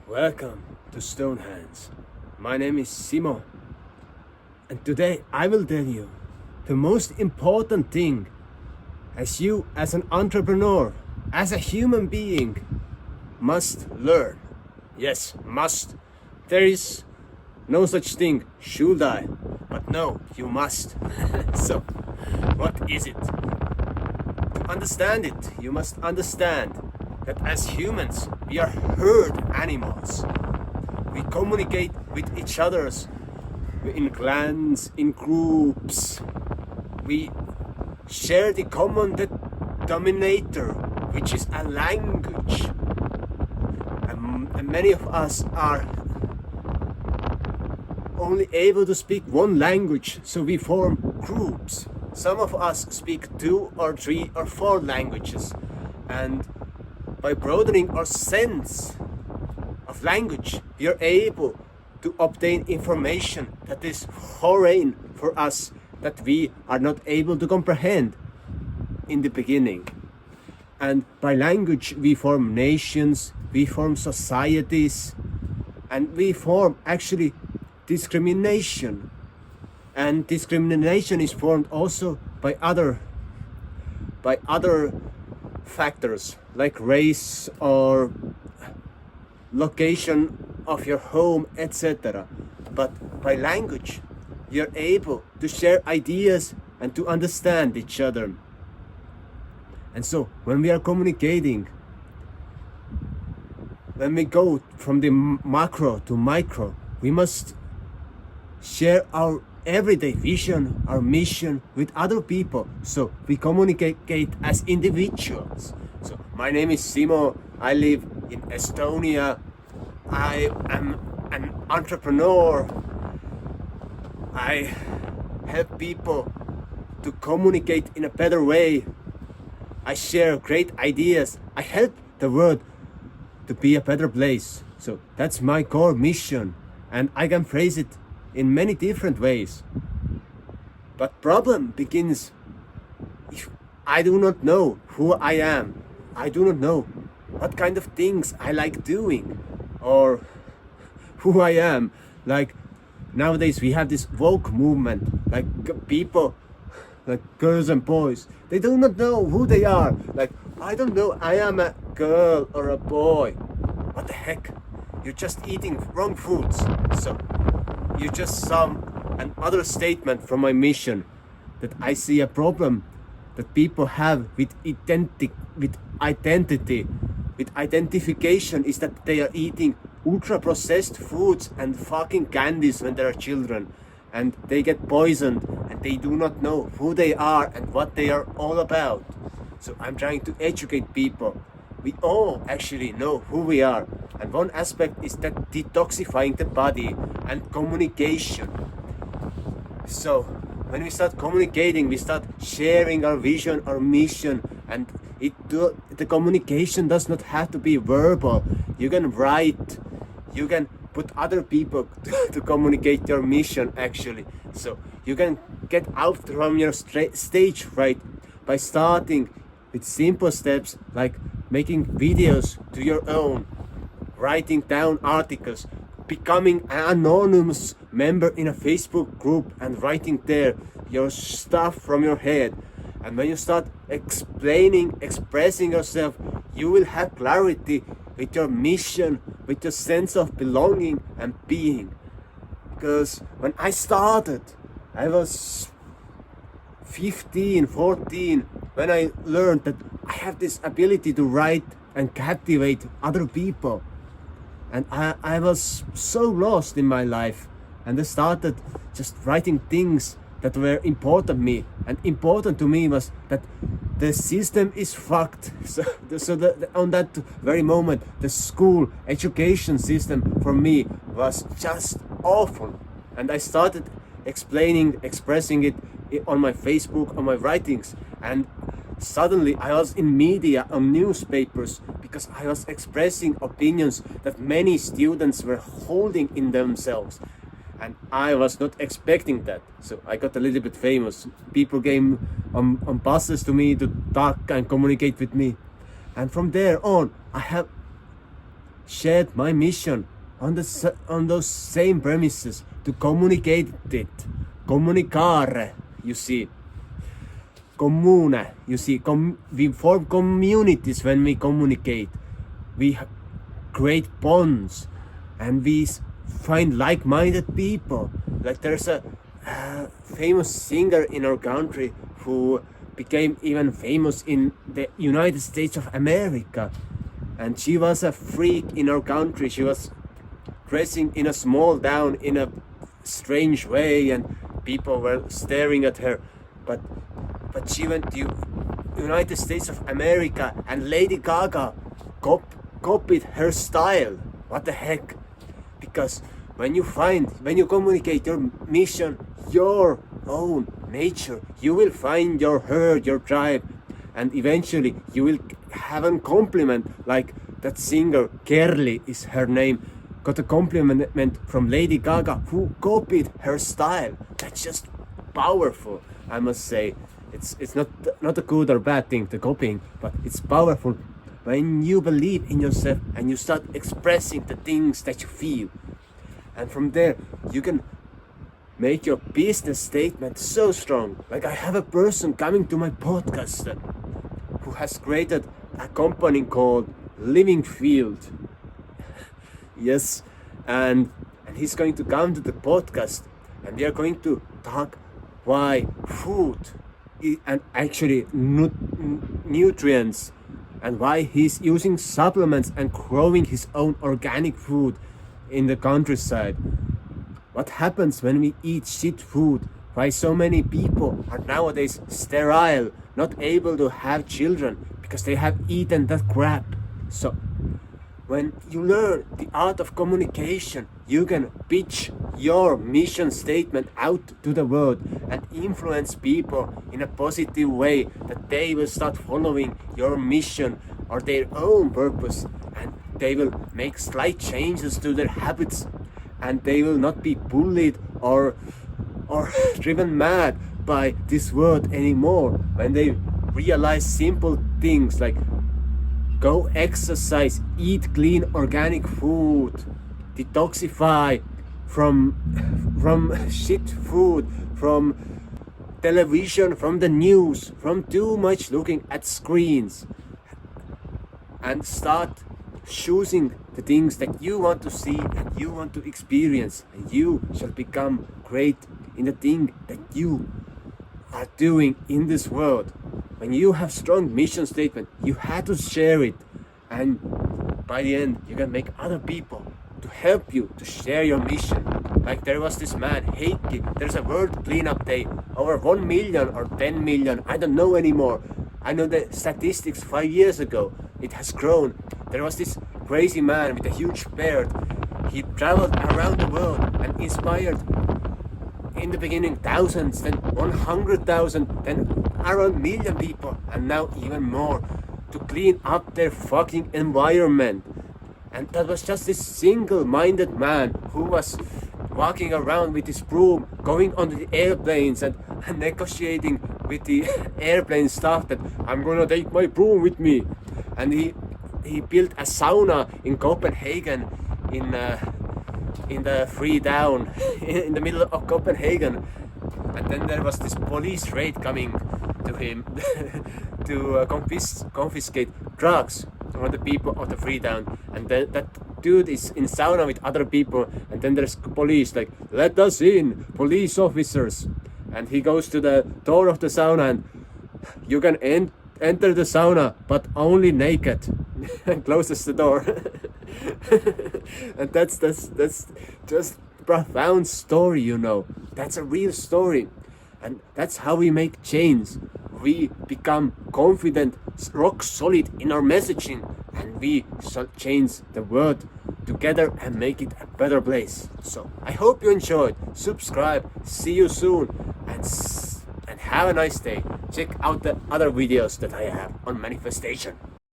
Welcome to Stonehands. My name is Simo, and today I will tell you the most important thing as you, as an entrepreneur, as a human being, must learn. Yes, must. There is no such thing, should I? But no, you must. So, what is it? To understand it, you must understand that as humans, we are herd animals. We communicate with each other in clans, in groups. We share the common denominator, which is a language. And many of us are only able to speak one language, so we form groups. Some of us speak 2 or 3 or 4 languages, and by broadening our sense of language, we are able to obtain information that is foreign for us, that we are not able to comprehend in the beginning. And by language, we form nations, we form societies, and we form actually discrimination. And discrimination is formed also by other factors like race or location of your home, etc. But by language, you're able to share ideas and to understand each other. And so when we are communicating, when we go from the macro to micro, we must share our everyday vision, our mission with other people, so we communicate as individuals. So my name is Simo, I live in Estonia, I am an entrepreneur, I help people to communicate in a better way, I share great ideas, I help the world to be a better place. So that's my core mission, and I can phrase it in many different ways. But problem begins if I do not know who I am. I do not know what kind of things I like doing or who I am. Like nowadays we have this woke movement, like people, like girls and boys, they do not know who they are. Like, I don't know, I am a girl or a boy. What the heck? You're just eating wrong foods. So you just saw another statement from my mission, that I see a problem that people have with identification, is that they are eating ultra processed foods and fucking candies when they are children, and they get poisoned and they do not know who they are and what they are all about. So I'm trying to educate people. We all actually know who we are, and one aspect is that detoxifying the body and communication. So when we start communicating, we start sharing our vision, our mission, and the communication does not have to be verbal. You can write, you can put other people to communicate your mission actually. So you can get out from your stage fright by starting with simple steps like making videos to your own, writing down articles, becoming an anonymous member in a Facebook group and writing there your stuff from your head. And when you start expressing yourself, you will have clarity with your mission, with your sense of belonging and being. Because when I started, I was 15, 14, when I learned that I have this ability to write and captivate other people. And I was so lost in my life, and I started just writing things that were important to me. And important to me was that the system is fucked. So on that very moment, the school education system for me was just awful. And I started expressing it on my Facebook, on my writings, and suddenly I was in media, on newspapers, because I was expressing opinions that many students were holding in themselves. And I was not expecting that. So I got a little bit famous. People came on buses to me to talk and communicate with me. And from there on, I have shared my mission on those same premises to communicate it. Communicare, you see. Commune, you see. We form communities when we communicate. We create bonds, and we find like-minded people. Like there's a famous singer in our country who became even famous in the United States of America, and she was a freak in our country. She was dressing in a small town in a strange way, and people were staring at her, but she went to United States of America, and Lady Gaga copied her style. What the heck? Because when you communicate your mission, your own nature, you will find your herd, your tribe, and eventually you will have a compliment. Like that singer, Kerli is her name, got a compliment from Lady Gaga, who copied her style. That's just powerful, I must say. It's not a good or bad thing, the copying, but it's powerful when you believe in yourself and you start expressing the things that you feel. And from there, you can make your business statement so strong. Like I have a person coming to my podcast who has created a company called Living Field. Yes, and he's going to come to the podcast, and we are going to talk why food and actually nutrients, and why he's using supplements and growing his own organic food in the countryside. What happens when we eat shit food? Why so many people are nowadays sterile, not able to have children because they have eaten that crap. So when you learn the art of communication, you can pitch your mission statement out to the world and influence people in a positive way, that they will start following your mission or their own purpose, and they will make slight changes to their habits, and they will not be bullied or driven mad by this world anymore when they realize simple things like go exercise, eat clean organic food, detoxify from shit food, from television, from the news, from too much looking at screens, and start choosing the things that you want to see and you want to experience, and you shall become great in the thing that you are doing in this world. When you have strong mission statement, you have to share it, and by the end you can make other people to help you to share your mission. Like there was this man, Heikki, there's a world cleanup day, over 1 million or 10 million, I don't know anymore. I know the statistics 5 years ago, it has grown. There was this crazy man with a huge beard. He traveled around the world and inspired in the beginning thousands, then 100,000, then around 1 million people, and now even more, to clean up their fucking environment. And that was just this single-minded man who was walking around with his broom, going on the airplanes and negotiating with the airplane staff that I'm gonna take my broom with me. And he built a sauna in Copenhagen, in the free town in the middle of Copenhagen. And then there was this police raid coming to him to confiscate drugs from the people of the free town. And then that dude is in sauna with other people, and then there's police like, let us in, police officers. And he goes to the door of the sauna, and you can enter the sauna but only naked, and closes the door. And that's just profound story, you know. That's a real story, and that's how we make change. We become confident, rock solid in our messaging, and we shall change the world together and make it a better place. So I hope you enjoyed. Subscribe. See you soon, and have a nice day. Check out the other videos that I have on manifestation.